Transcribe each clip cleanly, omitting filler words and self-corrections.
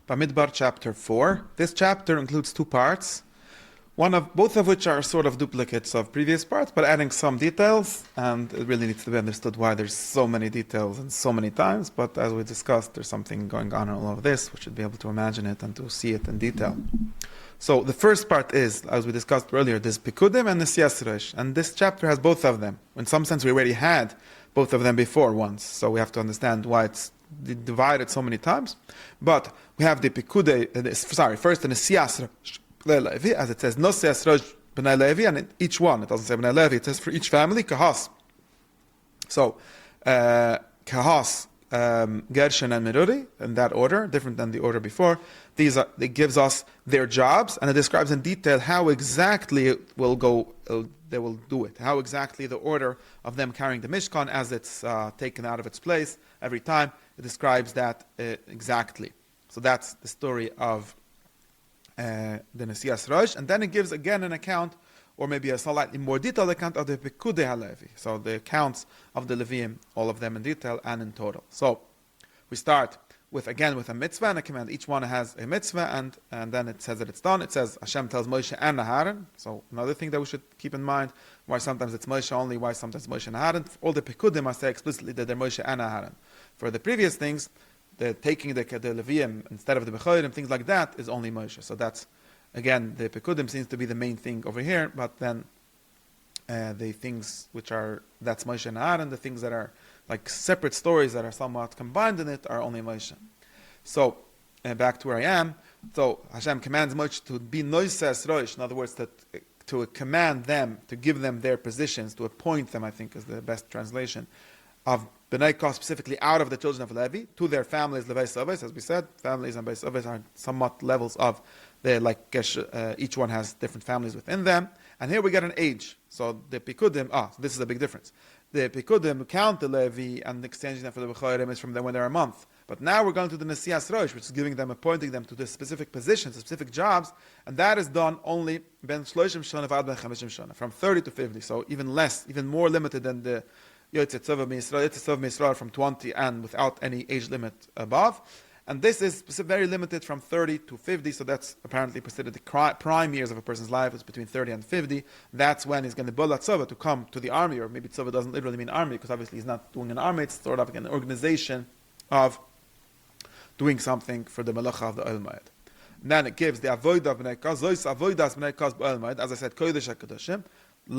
Bamidbar Chapter 4. This chapter includes two parts, both of which are sort of duplicates of previous parts, but adding some details, and it really needs to be understood why there's so many details and so many times, but as we discussed, there's something going on in all of this. We should be able to imagine it and to see it in detail. So the first part is, as we discussed earlier, this Pikudim and the Siyasresh, and this chapter has both of them. In some sense, we already had both of them before once, so we have to understand why it's divided so many times. But we have the Pikude, first in the Siyasresh, Levi, as it says, no Siyasresh b'nai Levi, and each one, it doesn't say b'nai Levi, it says for each family, Kahas. So, Kahas, Gershon and Meruri, in that order, different than the order before. It gives us their jobs, and it describes in detail how exactly it will go, they will do it, how exactly the order of them carrying the Mishkan as it's taken out of its place every time. It describes that exactly. So that's the story of the Nesiyas Rosh, and then it gives again an account, or maybe a slightly more detailed account of the Pekudei HaLevi. So the accounts of the Leviim, all of them in detail and in total. So we start with a mitzvah and a command. Each one has a mitzvah, and then it says that it's done. It says Hashem tells Moshe and Aaron. So another thing that we should keep in mind, why sometimes it's Moshe only, why sometimes Moshe and Aaron. All the Pekudim must say explicitly that they're Moshe and Aaron. For the previous things, the taking the Leviim instead of the Bechorim, things like that, is only Moshe. So that's, again, the Pekudim seems to be the main thing over here, but then the things that's Moshe and Aaron, the things that are like separate stories that are somewhat combined in it are only Moshe. So, back to where I am. So, Hashem commands Moshe to be noises roish, in other words, to command them, to give them their positions, to appoint them, I think is the best translation, of B'nai Koch, specifically out of the children of Levi, to their families, Levi Savos, as we said. Families and Beis Savos are somewhat levels of, each one has different families within them. And here we get an age. So the Pikudim, this is a big difference. The Pikudim count the Levi and exchanging them for the Bechorim is from them when they're a month. But now we're going to the Nesiyas Rosh, which is giving them, appointing them to the specific positions, specific jobs, and that is done only ben Shloshim Shana v'ad ben Chamishim Shana, from 30 to 50, so even less, even more limited than the Yitzchok Yisrael from 20 and without any age limit above. And this is very limited from 30 to 50, so that's apparently considered the prime years of a person's life. It's between 30 and 50. That's when he's going to build a tzava to come to the army, or maybe tzava doesn't literally mean army, because obviously he's not doing an army, it's sort of an organization of doing something for the melacha of the Oil Moed. Then it gives the avodah of b'nei kaz, zois avodas b'nei kaz b'Oil Moed, as I said, kodesh HaKadoshim.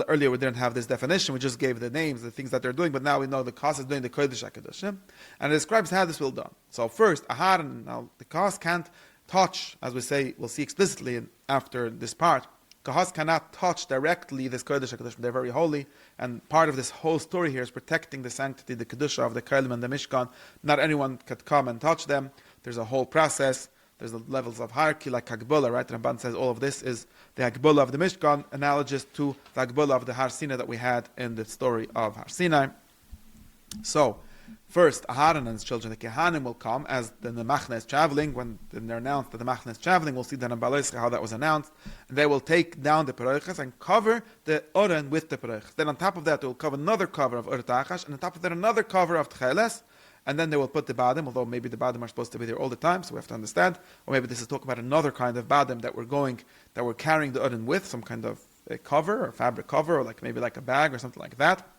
Earlier we didn't have this definition, we just gave the names, the things that they're doing, but now we know the Kas is doing the Kodesh HaKadoshim, and it describes how this will be done. So first, Aharon, now the Kas can't touch, as we say, we'll see explicitly after this part, Kas cannot touch directly this Kodesh HaKadoshim, they're very holy, and part of this whole story here is protecting the sanctity, the Kedusha of the Kolim and the Mishkan. Not anyone could come and touch them, there's a whole process. There's the levels of hierarchy, like Hagbullah, right? Ramban says all of this is the Hagbullah of the Mishkan, analogous to the Hagbullah of the Har Sinai that we had in the story of Har Sinai. So, first, Aharon and his children, the Kehanim, will come as the Machne is traveling. When they're announced that the Machne is traveling, we'll see then in Baloischa how that was announced. And they will take down the Peroiches and cover the Oren with the Peroiches. Then on top of that, they will cover another cover of Ur Tachash, and on top of that, another cover of Tcheles. And then they will put the Badim, although maybe the Badim are supposed to be there all the time, so we have to understand. Or maybe this is talking about another kind of Badim that we're carrying the Urin with, some kind of a cover, or fabric cover, or maybe like a bag or something like that.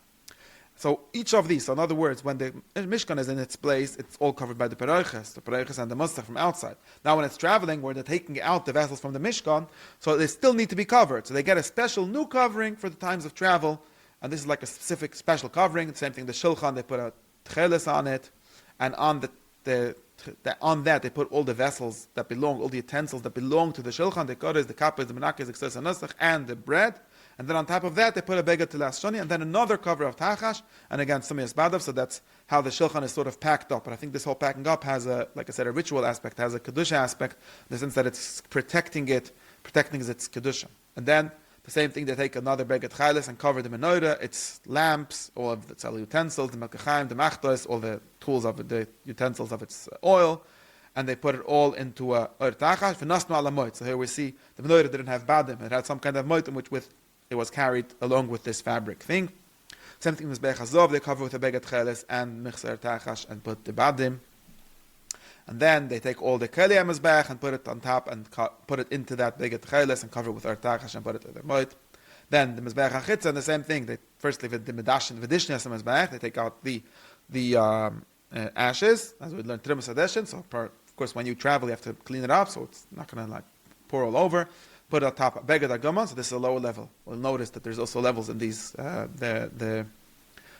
So each of these, so in other words, when the Mishkan is in its place, it's all covered by the Peroiches and the Musach from outside. Now when it's traveling, where they're taking out the vessels from the Mishkan, so they still need to be covered. So they get a special new covering for the times of travel, and this is like a specific special covering. The same thing, the Shulchan, they put a Tcheles on it, and on on that they put all the vessels that belong, all the utensils that belong to the Shulchan, the Kodesh, the Kappas, the Menakes, the Ksos HaNusach, and the bread. And then on top of that they put a Beged Telas Shoni, and then another cover of Tachash, and again Sumias Badav. So that's how the Shulchan is sort of packed up. But I think this whole packing up has like I said, a ritual aspect, has a Kedusha aspect, in the sense that it's protecting its Kedusha. And then the same thing, they take another Beged Chayles and cover the menorah, its lamps, all of its utensils, the Melkachayim, the Machtos, all the tools of the utensils of its oil, and they put it all into a Ur Tachash, v'nasnu ala moed. So here we see the menorah didn't have badim, it had some kind of moed in which it was carried along with this fabric thing. Same thing with Mizbeach Hazov, they cover with a Beged Chayles and Michser Tachash and put the badim. and then they take all the keli mizbech and put it on top and put it into that big cheles and cover it with artachash and put it in the moit. Then the mizbech achitza, and the same thing. They firstly with the medash and v'dishnias mizbech, they take out the ashes, as we learned trimus adeshin. So of course, when you travel, you have to clean it up, so it's not going to like pour all over. Put it on top of beged agama, so this is a lower level. We'll notice that there's also levels in these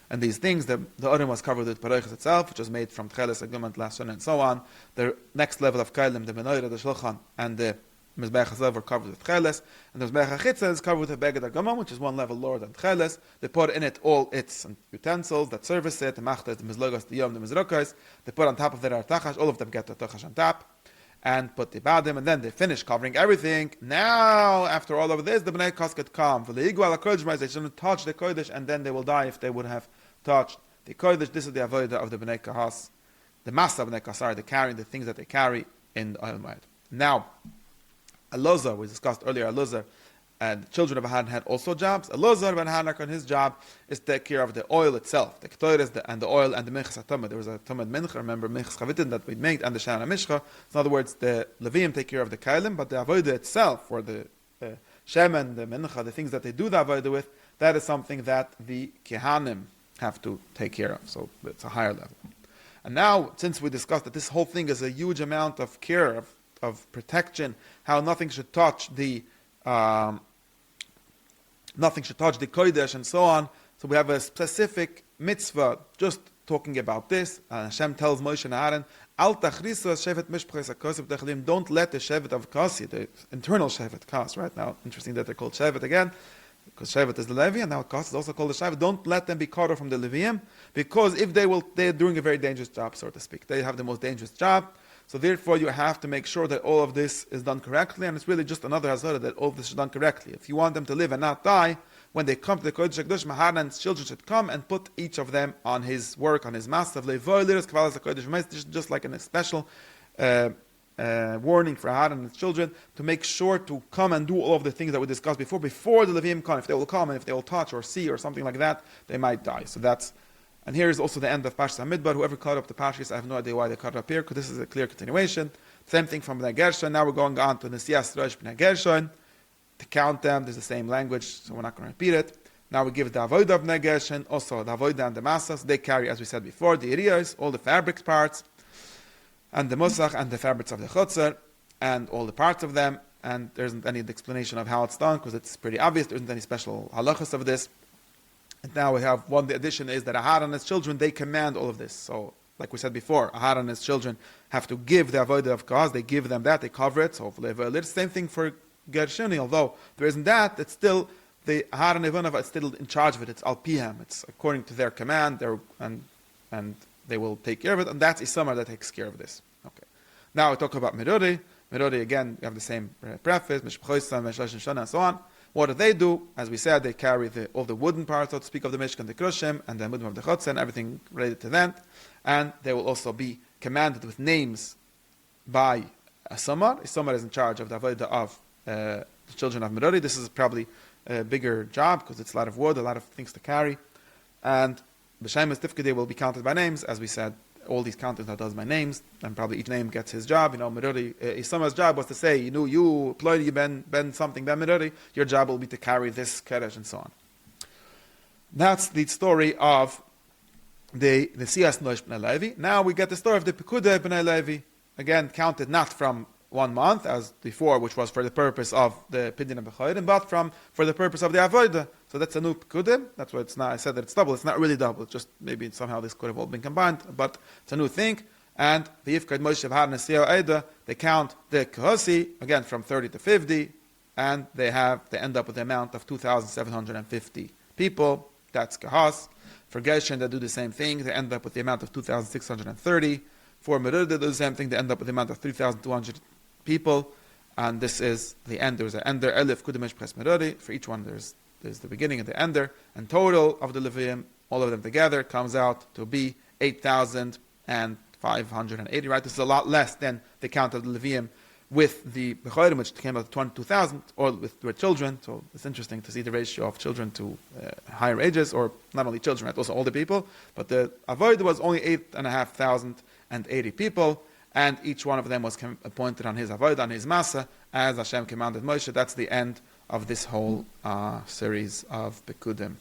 and these things. The urim was covered with pareiches itself, which was made from tcheles agama, lason, and so on. The next level of kailim, the menorah, the shulchan, and the mizbech hazav were covered with tcheles, and the mizbech hachitza is covered with beged agama, which is one level lower than tcheles. They put in it all its utensils that service it, the machtas, the mizlogos, the yom, the mizrokos. They put on top of their artachash. All of them get the artachash on top, and put the badim, and then they finish covering everything. Now, after all of this, the Bnei Kasket come. They shouldn't touch the kodesh, and then they will die if they would have touched the kodesh. This is the avodah of the Bnei Kahas, the masa of Bnei Kasar, the carrying the things that they carry in the oil moed. Now, Elazar, we discussed earlier, Elazar and the children of Aharon had also jobs. Elazar ben Hanak, his job is to take care of the oil itself, the ketores and the oil and the minchas atamad. There was a tamad mincha, remember minchas chavitin that we made, and the shana mishcha. In other words, the Levim take care of the kailim, but the avodah itself, or the shemen, the mincha, the things that they do the avodah with, that is something that the kehanim have to take care of. So it's a higher level. And now, since we discussed that this whole thing is a huge amount of care, of protection, how nothing should touch the kodesh and so on. So we have a specific mitzvah just talking about this. Hashem tells Moshe and Aaron, Al tachrisa shevet mishpachas hakos v'techalim. Don't let the shevet of Kasi, the internal shevet Kas, right now. Interesting that they're called shevet again, because shevet is the Levi, and now Kas is also called the shevet. Don't let them be cut off from the Leviim, because if they're doing a very dangerous job, so to speak. They have the most dangerous job. So therefore, you have to make sure that all of this is done correctly, and it's really just another hazara that all of this is done correctly. If you want them to live and not die, when they come to the Kodesh HaKadosh, Maharan's children should come and put each of them on his work, on his master. This is just like a special warning for Aharon and his children to make sure to come and do all of the things that we discussed before the Levim come. If they will come and if they will touch or see or something like that, they might die. So that's. And here is also the end of Parshas Bamidbar. Whoever cut up the Parshas, I have no idea why they cut it up here, because this is a clear continuation. Same thing from Bnei Gershon. Now we're going on to Nesiyas Rosh Bnei Gershon. To count them, there's the same language, so we're not going to repeat it. Now we give the Avodah of Bnei Gershon, also the Avodah and the Masas. They carry, as we said before, the Iriyos, all the fabrics parts, and the Musach and the fabrics of the Chutzar, and all the parts of them. And there isn't any explanation of how it's done, because it's pretty obvious. There isn't any special halachas of this. And now we have the addition is that Aharon and his children, they command all of this. So, like we said before, Aharon and his children have to give the avodah of Kaz, they give them that, they cover it. So, the same thing for Gershoni, although there isn't that, it's still, the Aharon Ivanav is still in charge of it. It's Al Pihem, it's according to their command, and they will take care of it, and that's Isamar that takes care of this. Okay. Now we talk about Merori. Merori, again, we have the same preface, Mishpachoisam, Meshlashin Shana, and so on. What do they do? As we said, they carry all the wooden parts, so to speak, of the Mishkan, the Krushim, and the Mudim of the Chotz, and everything related to that. And they will also be commanded with names by a Samar. A Samar is in charge of the Avodah of the children of Merori. This is probably a bigger job, because it's a lot of wood, a lot of things to carry. And B'Shem Tifkei will be counted by names, as we said. All these counters that does by names, and probably each name gets his job. Merori, Isama's job was to say, you employed, you ben something, ben Merori, your job will be to carry this keresh and so on. That's the story of the Siyas Noish B'nai Levi. Now we get the story of the Pekudah B'nai Levi, again counted not from 1 month as before, which was for the purpose of the Pidyon and B'chayrim, but for the purpose of the Avodah. So that's a new Pekudim. That's why it's not. I said that it's double. It's not really double. It's just maybe somehow this could have all been combined, but it's a new thing. And the Yifkad Moshe Har Nesiya Eida, they count the Kahasi again from 30 to 50, and they end up with the amount of 2,750 people. That's Kahas. For Gershon, they do the same thing. They end up with the amount of 2,630. For Merud, they do the same thing. They end up with the amount of 3,200 people. And this is the end. There's an ender, Elif, Kudimesh, Pres Merudi. For each one, there's the beginning and the ender. And total of the Levium, all of them together, comes out to be 8,580. Right? This is a lot less than the count of the Levium with the Bechorim, which came out to 22,000, or with their children. So it's interesting to see the ratio of children to higher ages, or not only children, right, also older people. But the Avodah was only 8,580 people, and each one of them was appointed on his avodah, on his masa, as Hashem commanded Moshe. That's the end of this whole series of Pekudim.